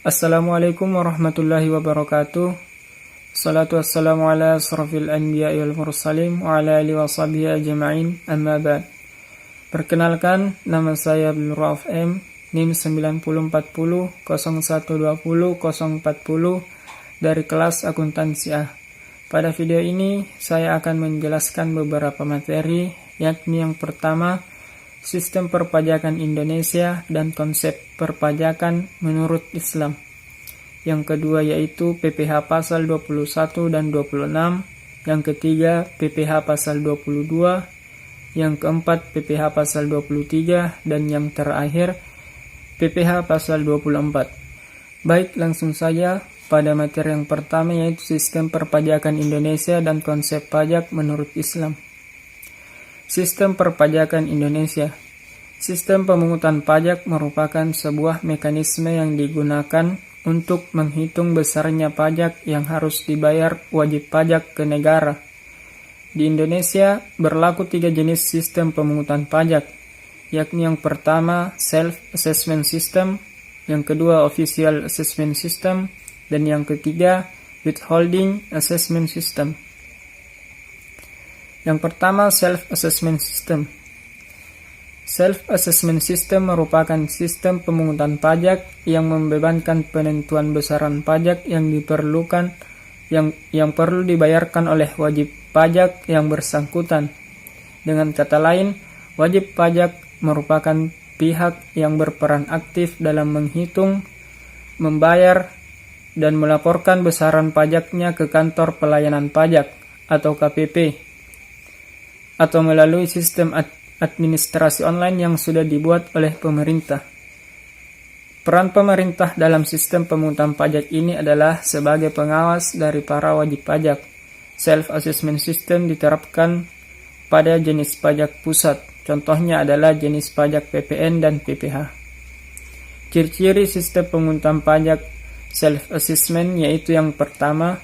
Assalamualaikum warahmatullahi wabarakatuh. Salatu wassalamu ala asrafil anbiya'i wal mursalin wa ala alihi wa sahbihi ajma'in, amma ba'd. Perkenalkan, nama saya Abdul Rauf M, NIM 9040 0120 040 dari kelas akuntansi A. Pada video ini, saya akan menjelaskan beberapa materi, yakni yang pertama, sistem perpajakan Indonesia dan konsep perpajakan menurut Islam. Yang kedua yaitu PPh pasal 21 dan 26. Yang ketiga PPh pasal 22. Yang keempat PPh pasal 23. Dan yang terakhir PPh pasal 24. Baik, langsung saja pada materi yang pertama yaitu sistem perpajakan Indonesia dan konsep pajak menurut Islam. Sistem perpajakan Indonesia. Sistem pemungutan pajak merupakan sebuah mekanisme yang digunakan untuk menghitung besarnya pajak yang harus dibayar wajib pajak ke negara. Di Indonesia berlaku 3 jenis sistem pemungutan pajak, yakni yang pertama Self-Assessment System, yang kedua Official Assessment System, dan yang ketiga Withholding Assessment System. Yang pertama, Self-Assessment System. Self-Assessment System merupakan sistem pemungutan pajak yang membebankan penentuan besaran pajak yang diperlukan yang perlu dibayarkan oleh wajib pajak yang bersangkutan. Dengan kata lain, wajib pajak merupakan pihak yang berperan aktif dalam menghitung, membayar, dan melaporkan besaran pajaknya ke kantor pelayanan pajak atau KPP, atau melalui sistem administrasi online yang sudah dibuat oleh pemerintah. Peran pemerintah dalam sistem pemungutan pajak ini adalah sebagai pengawas dari para wajib pajak. Self-assessment system diterapkan pada jenis pajak pusat. Contohnya adalah jenis pajak PPN dan PPh. Ciri-ciri sistem pemungutan pajak self-assessment yaitu yang pertama,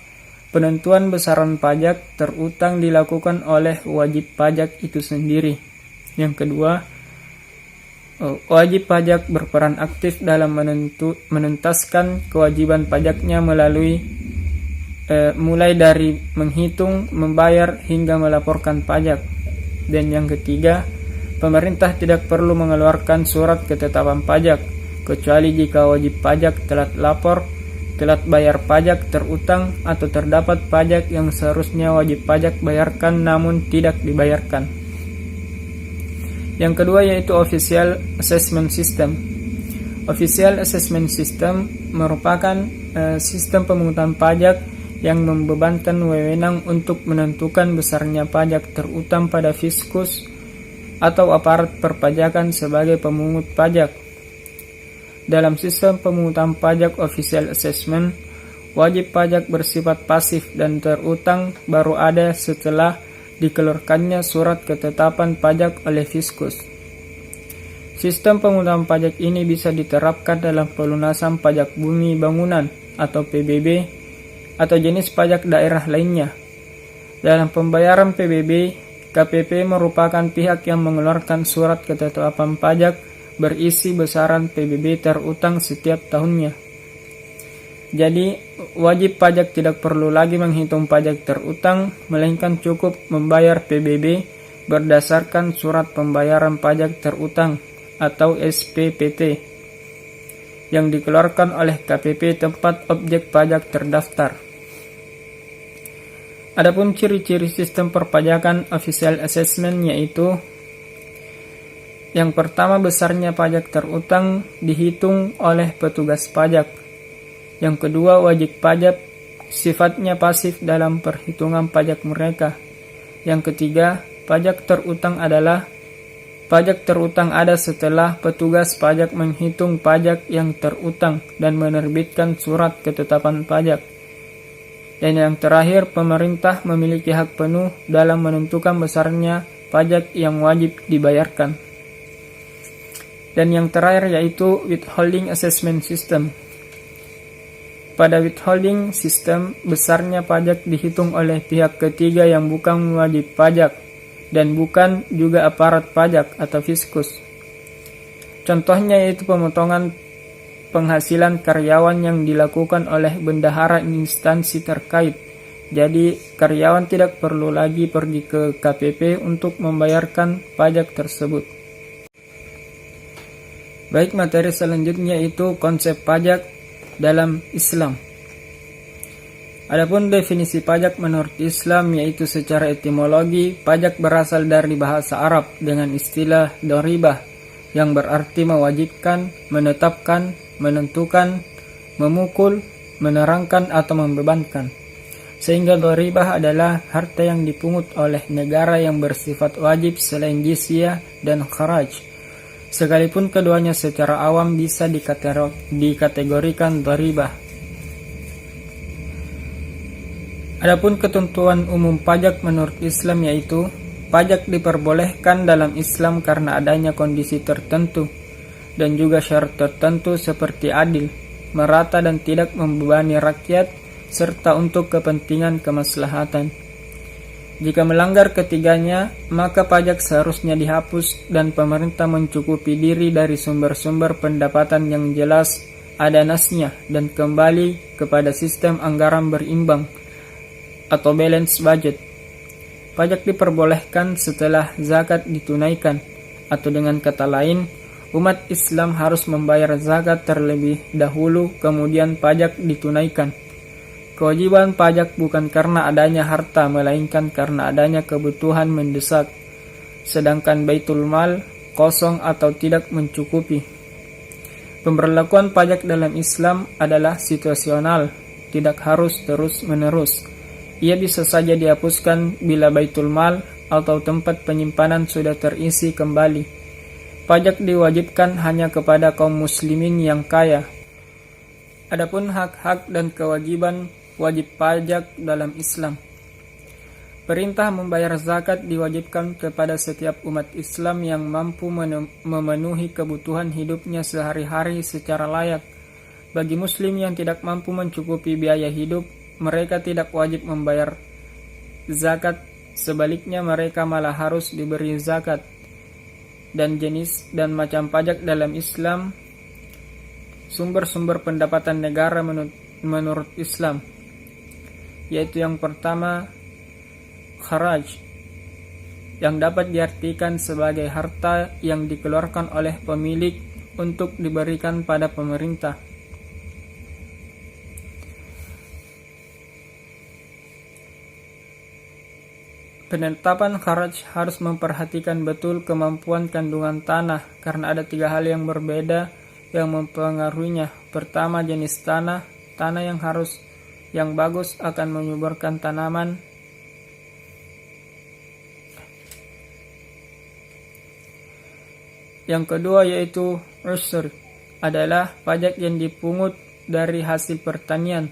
penentuan besaran pajak terutang dilakukan oleh wajib pajak itu sendiri. Yang kedua, wajib pajak berperan aktif dalam menuntaskan kewajiban pajaknya mulai dari menghitung, membayar, hingga melaporkan pajak. Dan yang ketiga, pemerintah tidak perlu mengeluarkan surat ketetapan pajak, kecuali jika wajib pajak telat lapor, telat bayar pajak terutang, atau terdapat pajak yang seharusnya wajib pajak bayarkan namun tidak dibayarkan. Yang kedua yaitu Official Assessment System. Official Assessment System merupakan sistem pemungutan pajak yang membebankan wewenang untuk menentukan besarnya pajak terutang pada fiskus atau aparat perpajakan sebagai pemungut pajak. Dalam sistem pemungutan pajak Official Assessment, wajib pajak bersifat pasif dan terutang baru ada setelah dikeluarkannya surat ketetapan pajak oleh fiskus. Sistem pemungutan pajak ini bisa diterapkan dalam pelunasan pajak bumi bangunan atau PBB atau jenis pajak daerah lainnya. Dalam pembayaran PBB, KPP merupakan pihak yang mengeluarkan surat ketetapan pajak berisi besaran PBB terutang setiap tahunnya. Jadi, wajib pajak tidak perlu lagi menghitung pajak terutang, melainkan cukup membayar PBB berdasarkan surat pembayaran pajak terutang atau SPPT yang dikeluarkan oleh KPP tempat objek pajak terdaftar. Adapun ciri-ciri sistem perpajakan Official Assessment yaitu yang pertama, besarnya pajak terutang dihitung oleh petugas pajak. Yang kedua, wajib pajak sifatnya pasif dalam perhitungan pajak mereka. Yang ketiga, pajak terutang ada setelah petugas pajak menghitung pajak yang terutang dan menerbitkan surat ketetapan pajak. Dan yang terakhir, pemerintah memiliki hak penuh dalam menentukan besarnya pajak yang wajib dibayarkan. Dan yang terakhir yaitu Withholding Assessment System. Pada withholding system, besarnya pajak dihitung oleh pihak ketiga yang bukan wajib pajak dan bukan juga aparat pajak atau fiskus. Contohnya yaitu pemotongan penghasilan karyawan yang dilakukan oleh bendahara instansi terkait. Jadi, karyawan tidak perlu lagi pergi ke KPP untuk membayarkan pajak tersebut. Baik, materi selanjutnya itu konsep pajak dalam Islam. Adapun definisi pajak menurut Islam, yaitu secara etimologi, pajak berasal dari bahasa Arab dengan istilah doribah, yang berarti mewajibkan, menetapkan, menentukan, memukul, menerangkan, atau membebankan. Sehingga doribah adalah harta yang dipungut oleh negara yang bersifat wajib selain jizyah dan kharaj. Sekalipun keduanya secara awam bisa dikategorikan doribah. Adapun ketentuan umum pajak menurut Islam, yaitu pajak diperbolehkan dalam Islam karena adanya kondisi tertentu dan juga syarat tertentu seperti adil, merata dan tidak membebani rakyat, serta untuk kepentingan kemaslahatan. Jika melanggar ketiganya, maka pajak seharusnya dihapus dan pemerintah mencukupi diri dari sumber-sumber pendapatan yang jelas ada nasnya dan kembali kepada sistem anggaran berimbang atau balance budget. Pajak diperbolehkan setelah zakat ditunaikan, atau dengan kata lain, umat Islam harus membayar zakat terlebih dahulu kemudian pajak ditunaikan. Kewajiban pajak bukan karena adanya harta, melainkan karena adanya kebutuhan mendesak, sedangkan baitul mal kosong atau tidak mencukupi. Pemberlakuan pajak dalam Islam adalah situasional, tidak harus terus-menerus. Ia bisa saja dihapuskan bila baitul mal atau tempat penyimpanan sudah terisi kembali. Pajak diwajibkan hanya kepada kaum muslimin yang kaya. Adapun hak-hak dan kewajiban wajib pajak dalam Islam. Perintah membayar zakat diwajibkan kepada setiap umat Islam yang mampu memenuhi kebutuhan hidupnya sehari-hari secara layak. Bagi muslim yang tidak mampu mencukupi biaya hidup, mereka tidak wajib membayar zakat. Sebaliknya, mereka malah harus diberi zakat. Dan jenis dan macam pajak dalam Islam, sumber-sumber pendapatan negara menurut Islam, yaitu yang pertama, kharaj, yang dapat diartikan sebagai harta yang dikeluarkan oleh pemilik untuk diberikan pada pemerintah. Penetapan kharaj harus memperhatikan betul kemampuan kandungan tanah, karena ada 3 hal yang berbeda yang mempengaruhinya. Pertama, jenis tanah yang bagus akan menyuburkan tanaman. Yang kedua yaitu usyur, adalah pajak yang dipungut dari hasil pertanian.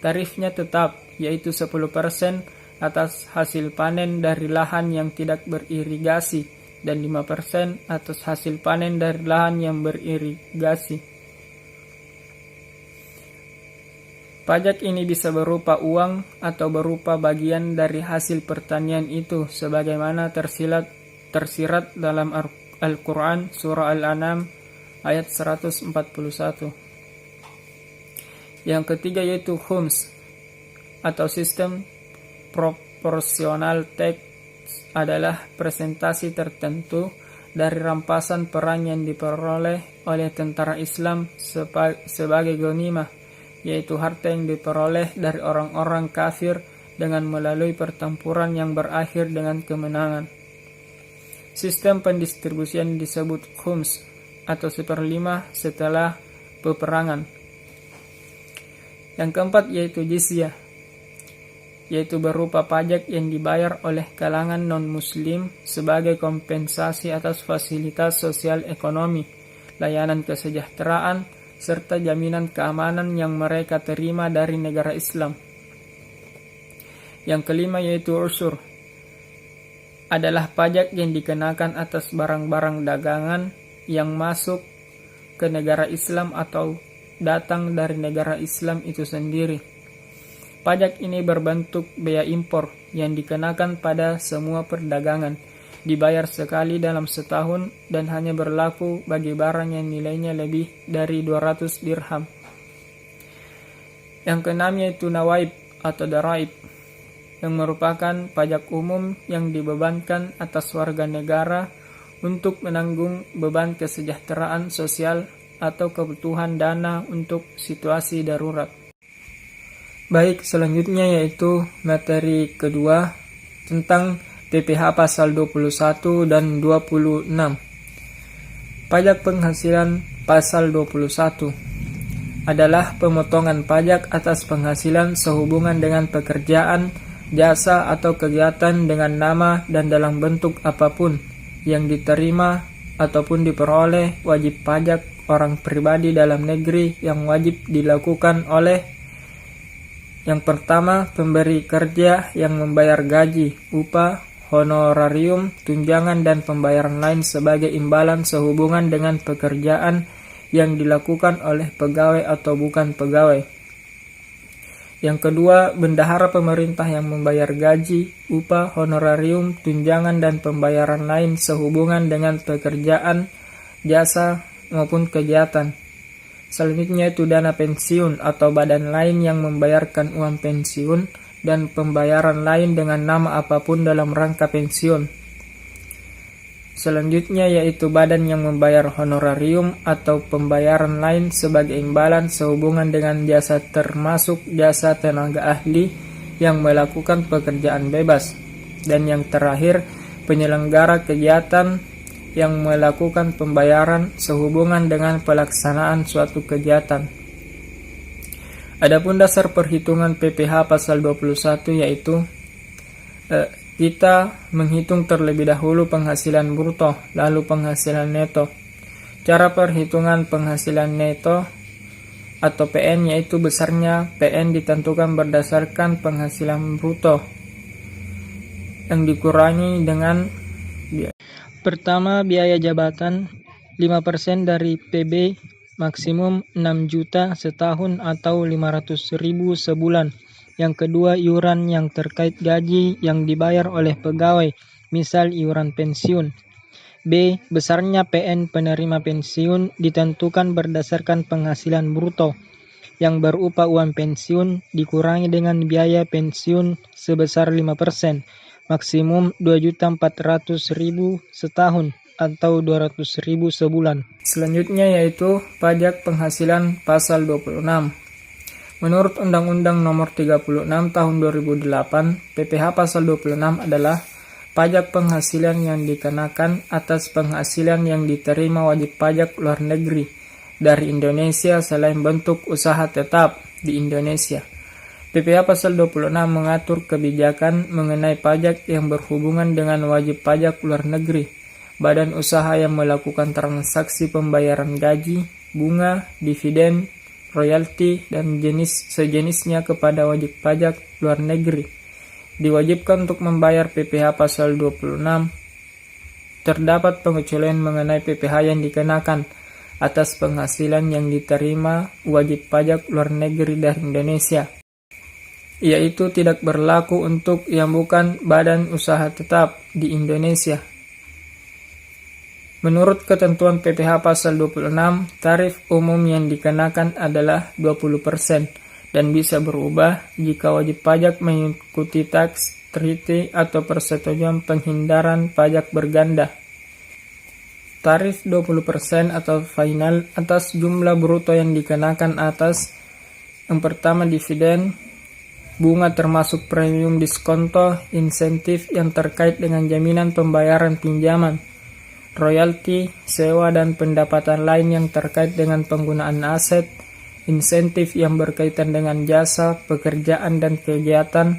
Tarifnya tetap, yaitu 10% atas hasil panen dari lahan yang tidak beririgasi dan 5% atas hasil panen dari lahan yang beririgasi. Pajak ini bisa berupa uang atau berupa bagian dari hasil pertanian itu, sebagaimana tersirat dalam Al-Quran Surah Al-An'am ayat 141. Yang ketiga yaitu khums atau sistem proporsional tax, adalah presentasi tertentu dari rampasan perang yang diperoleh oleh tentara Islam sebagai ghanimah, yaitu harta yang diperoleh dari orang-orang kafir dengan melalui pertempuran yang berakhir dengan kemenangan. Sistem pendistribusian disebut khums atau 1/5 setelah peperangan. Yang keempat yaitu jizyah, yaitu berupa pajak yang dibayar oleh kalangan non-muslim sebagai kompensasi atas fasilitas sosial ekonomi, layanan kesejahteraan, serta jaminan keamanan yang mereka terima dari negara Islam. Yang kelima yaitu usyur, adalah pajak yang dikenakan atas barang-barang dagangan yang masuk ke negara Islam atau datang dari negara Islam itu sendiri. Pajak ini berbentuk bea impor yang dikenakan pada semua perdagangan. dibayar sekali dalam setahun dan hanya berlaku bagi barang yang nilainya lebih dari 200 dirham. Yang keenam yaitu nawaib atau daraib, yang merupakan pajak umum yang dibebankan atas warga negara untuk menanggung beban kesejahteraan sosial atau kebutuhan dana untuk situasi darurat. Baik, selanjutnya yaitu materi kedua tentang PPh pasal 21 dan 26. Pajak penghasilan pasal 21 adalah pemotongan pajak atas penghasilan sehubungan dengan pekerjaan, jasa atau kegiatan dengan nama dan dalam bentuk apapun yang diterima ataupun diperoleh wajib pajak orang pribadi dalam negeri yang wajib dilakukan oleh: yang pertama, pemberi kerja yang membayar gaji, upah, honorarium, tunjangan dan pembayaran lain sebagai imbalan sehubungan dengan pekerjaan yang dilakukan oleh pegawai atau bukan pegawai. Yang kedua, bendahara pemerintah yang membayar gaji, upah, honorarium, tunjangan dan pembayaran lain sehubungan dengan pekerjaan, jasa maupun kegiatan. Selanjutnya itu dana pensiun atau badan lain yang membayarkan uang pensiun dan pembayaran lain dengan nama apapun dalam rangka pensiun. Selanjutnya yaitu badan yang membayar honorarium atau pembayaran lain sebagai imbalan sehubungan dengan jasa termasuk jasa tenaga ahli yang melakukan pekerjaan bebas. Dan yang terakhir, penyelenggara kegiatan yang melakukan pembayaran sehubungan dengan pelaksanaan suatu kegiatan. Adapun dasar perhitungan PPh pasal 21 yaitu kita menghitung terlebih dahulu penghasilan bruto, lalu penghasilan neto. Cara perhitungan penghasilan neto atau PN yaitu besarnya PN ditentukan berdasarkan penghasilan bruto yang dikurangi dengan pertama, biaya jabatan 5% dari PB maksimum 6 juta setahun atau 500.000 sebulan. Yang kedua, iuran yang terkait gaji yang dibayar oleh pegawai, misal iuran pensiun. B. Besarnya PN penerima pensiun ditentukan berdasarkan penghasilan bruto yang berupa uang pensiun dikurangi dengan biaya pensiun sebesar 5%, maksimum 2.400.000 setahun atau 200.000 sebulan. Selanjutnya yaitu pajak penghasilan pasal 26. Menurut Undang-Undang Nomor 36 Tahun 2008, PPh pasal 26 adalah pajak penghasilan yang dikenakan atas penghasilan yang diterima wajib pajak luar negeri dari Indonesia selain bentuk usaha tetap di Indonesia. PPh pasal 26 mengatur kebijakan mengenai pajak yang berhubungan dengan wajib pajak luar negeri, badan usaha yang melakukan transaksi pembayaran gaji, bunga, dividen, royalti, dan sejenisnya kepada wajib pajak luar negeri. Diwajibkan untuk membayar PPh pasal 26. Terdapat pengecualian mengenai PPh yang dikenakan atas penghasilan yang diterima wajib pajak luar negeri dari Indonesia, yaitu tidak berlaku untuk yang bukan badan usaha tetap di Indonesia. Menurut ketentuan PPh pasal 26, tarif umum yang dikenakan adalah 20% dan bisa berubah jika wajib pajak mengikuti tax treaty atau persetujuan penghindaran pajak berganda. Tarif 20% atau final atas jumlah bruto yang dikenakan atas: yang pertama, dividen, bunga termasuk premium diskonto, insentif yang terkait dengan jaminan pembayaran pinjaman, royalti, sewa dan pendapatan lain yang terkait dengan penggunaan aset, insentif yang berkaitan dengan jasa, pekerjaan dan kegiatan,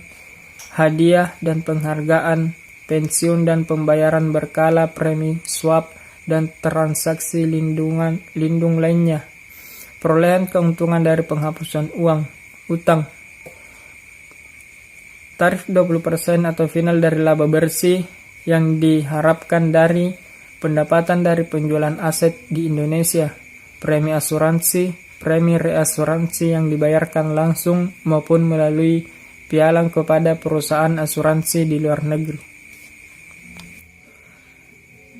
hadiah dan penghargaan, pensiun dan pembayaran berkala, premi, swap, dan transaksi lindung lainnya, perolehan keuntungan dari penghapusan uang, utang. Tarif 20% atau final dari laba bersih yang diharapkan dari pendapatan dari penjualan aset di Indonesia, premi asuransi, premi reasuransi yang dibayarkan langsung maupun melalui pialang kepada perusahaan asuransi di luar negeri.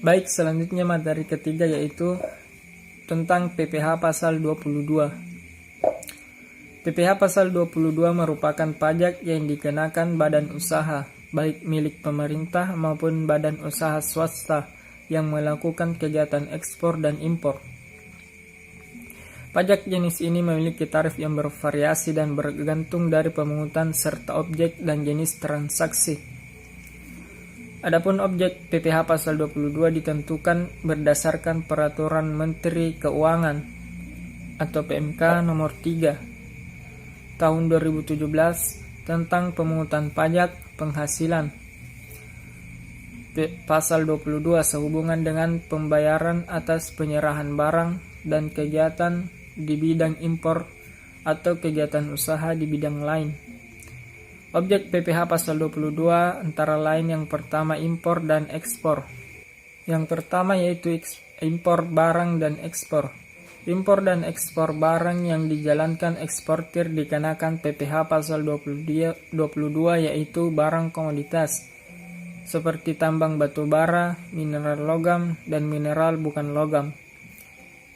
Baik, selanjutnya materi ketiga yaitu tentang PPh pasal 22. PPh pasal 22 merupakan pajak yang dikenakan badan usaha, baik milik pemerintah maupun badan usaha swasta yang melakukan kegiatan ekspor dan impor. Pajak jenis ini memiliki tarif yang bervariasi dan bergantung dari pemungutan serta objek dan jenis transaksi. Adapun objek PPh pasal 22 ditentukan berdasarkan Peraturan Menteri Keuangan atau PMK nomor 3 tahun 2017 tentang pemungutan pajak penghasilan. Pasal 22 sehubungan dengan pembayaran atas penyerahan barang dan kegiatan di bidang impor atau kegiatan usaha di bidang lain. Objek PPh pasal 22 antara lain yang pertama impor dan ekspor. Yang pertama yaitu impor barang dan ekspor. Impor dan ekspor barang yang dijalankan eksportir dikenakan PPh pasal 22 yaitu barang komoditas seperti tambang batu bara, mineral logam, dan mineral bukan logam.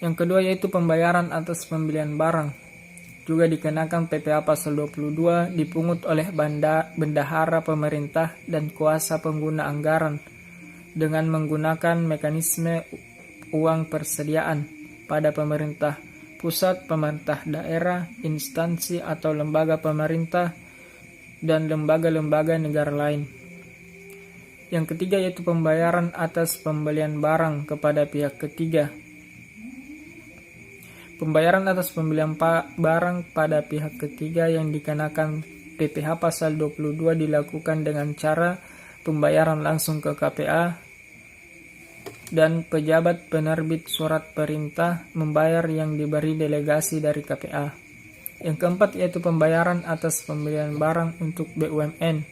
Yang kedua yaitu pembayaran atas pembelian barang. Juga dikenakan PPh pasal 22 dipungut oleh bendahara pemerintah dan kuasa pengguna anggaran dengan menggunakan mekanisme uang persediaan pada pemerintah pusat, pemerintah daerah, instansi atau lembaga pemerintah, dan lembaga-lembaga negara lain. Yang ketiga yaitu pembayaran atas pembelian barang kepada pihak ketiga. Pembayaran atas pembelian barang pada pihak ketiga yang dikenakan PPh pasal 22 dilakukan dengan cara pembayaran langsung ke KPA dan pejabat penerbit surat perintah membayar yang diberi delegasi dari KPA. Yang keempat yaitu pembayaran atas pembelian barang untuk BUMN.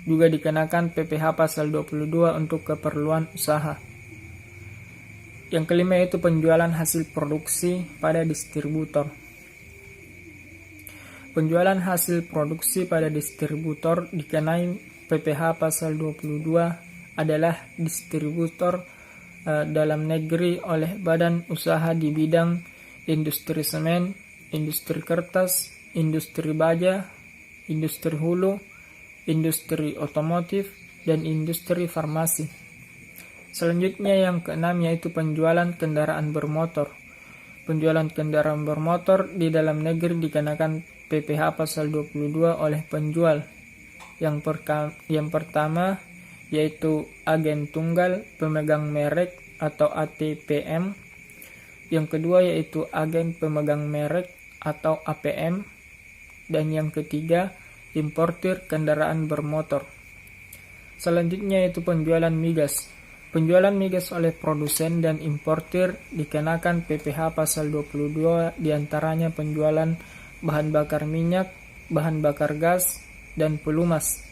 Juga dikenakan PPh pasal 22 untuk keperluan usaha. Yang kelima yaitu penjualan hasil produksi pada distributor. Penjualan hasil produksi pada distributor dikenai PPh pasal 22 adalah distributor dalam negeri oleh badan usaha di bidang industri semen, industri kertas, industri baja, industri hulu, industri otomotif, dan industri farmasi. Selanjutnya yang keenam yaitu penjualan kendaraan bermotor. Penjualan kendaraan bermotor di dalam negeri dikenakan PPh pasal 22 oleh penjual. Yang pertama yaitu agen tunggal pemegang merek atau ATPM. Yang kedua yaitu agen pemegang merek atau APM. Dan yang ketiga, importir kendaraan bermotor. Selanjutnya yaitu penjualan migas. Penjualan migas oleh produsen dan importir dikenakan PPh pasal 22 diantaranya penjualan bahan bakar minyak, bahan bakar gas, dan pelumas.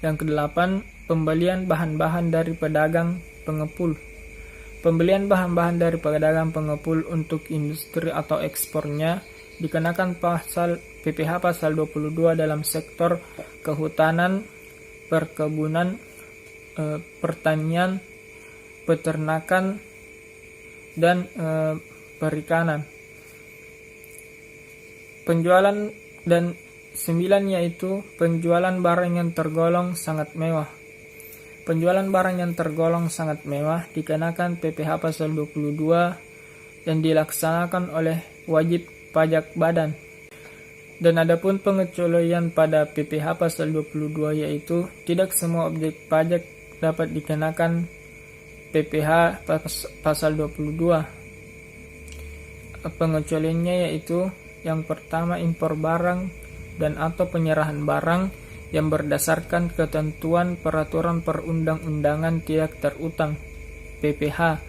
Yang kedelapan, pembelian bahan-bahan dari pedagang pengepul. Pembelian bahan-bahan dari pedagang pengepul untuk industri atau ekspornya dikenakan pasal PPh pasal 22 dalam sektor kehutanan, perkebunan, pertanian, peternakan, dan perikanan. Penjualan dan 9 yaitu penjualan barang yang tergolong sangat mewah. Penjualan barang yang tergolong sangat mewah dikenakan PPh pasal 22 dan dilaksanakan oleh wajib pajak badan. Dan adapun pengecualian pada PPh pasal 22 yaitu tidak semua objek pajak dapat dikenakan PPh pasal 22. Pengecualiannya yaitu yang pertama impor barang dan atau penyerahan barang yang berdasarkan ketentuan peraturan perundang-undangan tidak terutang PPh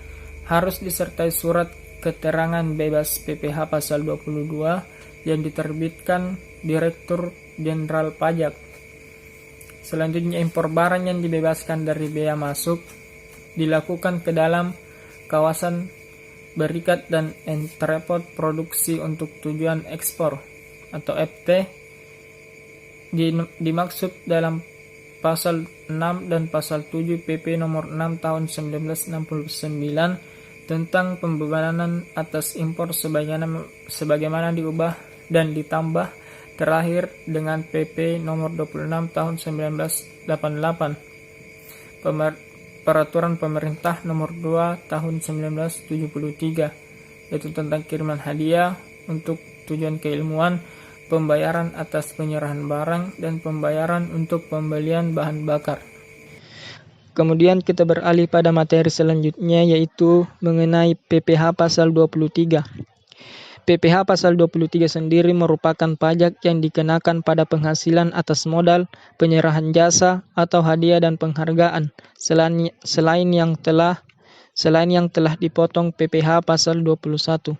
harus disertai surat keterangan bebas PPh pasal 22 yang diterbitkan Direktur Jenderal Pajak. Selanjutnya impor barang yang dibebaskan dari bea masuk dilakukan ke dalam kawasan berikat dan entrepot produksi untuk tujuan ekspor atau FT dimaksud dalam pasal 6 dan pasal 7 PP nomor 6 tahun 1969 tentang pembebanan atas impor sebagaimana diubah dan ditambah terakhir dengan PP nomor 26 tahun 1988, Peraturan Pemerintah nomor 2 tahun 1973, yaitu tentang kiriman hadiah untuk tujuan keilmuan, pembayaran atas penyerahan barang, dan pembayaran untuk pembelian bahan bakar. Kemudian kita beralih pada materi selanjutnya, yaitu mengenai PPh pasal 23. PPh pasal 23 sendiri merupakan pajak yang dikenakan pada penghasilan atas modal, penyerahan jasa, atau hadiah dan penghargaan, selain yang telah dipotong PPh pasal 21.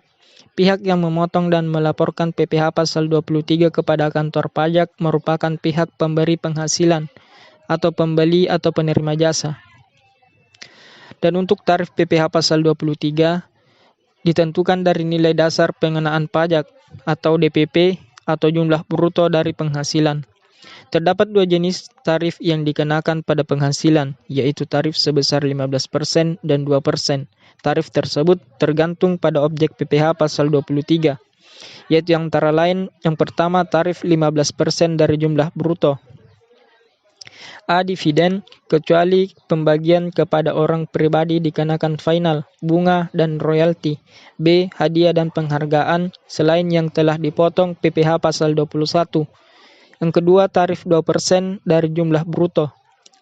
Pihak yang memotong dan melaporkan PPh pasal 23 kepada kantor pajak merupakan pihak pemberi penghasilan, atau pembeli atau penerima jasa. Dan untuk tarif PPh pasal 23, ditentukan dari nilai dasar pengenaan pajak atau DPP atau jumlah bruto dari penghasilan. Terdapat dua jenis tarif yang dikenakan pada penghasilan, yaitu tarif sebesar 15% dan 2%. Tarif tersebut tergantung pada objek PPh pasal 23, yaitu antara lain yang pertama tarif 15% dari jumlah bruto. A. Dividen, kecuali pembagian kepada orang pribadi dikenakan final, bunga, dan royalti. B. Hadiah dan penghargaan, selain yang telah dipotong PPh pasal 21. Yang kedua, tarif 2% dari jumlah bruto.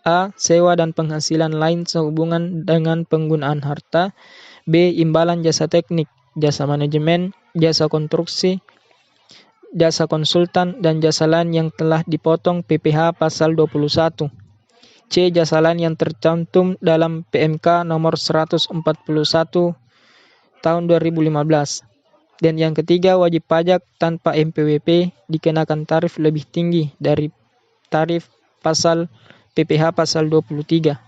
A. Sewa dan penghasilan lain sehubungan dengan penggunaan harta. B. Imbalan jasa teknik, jasa manajemen, jasa konstruksi, jasa konsultan, dan jasa lain yang telah dipotong PPh pasal 21. C. Jasa lain yang tercantum dalam PMK nomor 141 tahun 2015. Dan yang ketiga, wajib pajak tanpa NPWP dikenakan tarif lebih tinggi dari tarif pasal PPh pasal 23.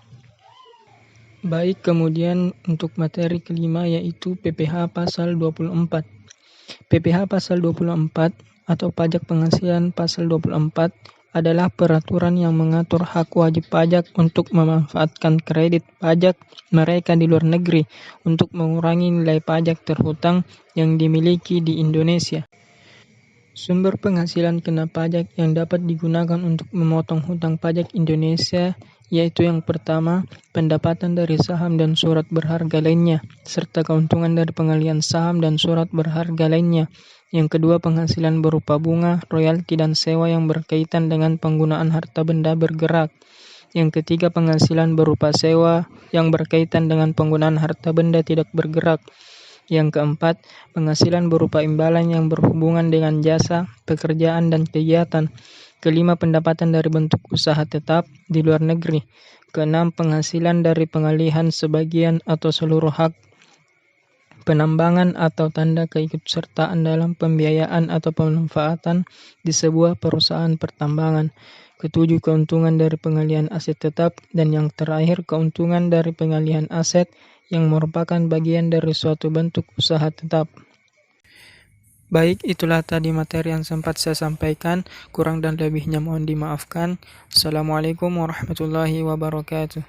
Baik, kemudian untuk materi kelima, yaitu PPh pasal 24. PPh pasal 24 atau pajak penghasilan pasal 24 adalah peraturan yang mengatur hak wajib pajak untuk memanfaatkan kredit pajak mereka di luar negeri untuk mengurangi nilai pajak terhutang yang dimiliki di Indonesia. Sumber penghasilan kena pajak yang dapat digunakan untuk memotong hutang pajak Indonesia yaitu yang pertama, pendapatan dari saham dan surat berharga lainnya, serta keuntungan dari pengalihan saham dan surat berharga lainnya. Yang kedua, penghasilan berupa bunga, royalti, dan sewa yang berkaitan dengan penggunaan harta benda bergerak. Yang ketiga, penghasilan berupa sewa yang berkaitan dengan penggunaan harta benda tidak bergerak. Yang keempat, penghasilan berupa imbalan yang berhubungan dengan jasa, pekerjaan, dan kegiatan. Kelima, pendapatan dari bentuk usaha tetap di luar negeri. Keenam, penghasilan dari pengalihan sebagian atau seluruh hak penambangan atau tanda keikutsertaan dalam pembiayaan atau pemanfaatan di sebuah perusahaan pertambangan. Ketujuh, keuntungan dari pengalihan aset tetap. Dan yang terakhir, keuntungan dari pengalihan aset yang merupakan bagian dari suatu bentuk usaha tetap. Baik, itulah tadi materi yang sempat saya sampaikan. Kurang dan lebihnya mohon dimaafkan. Assalamualaikum warahmatullahi wabarakatuh.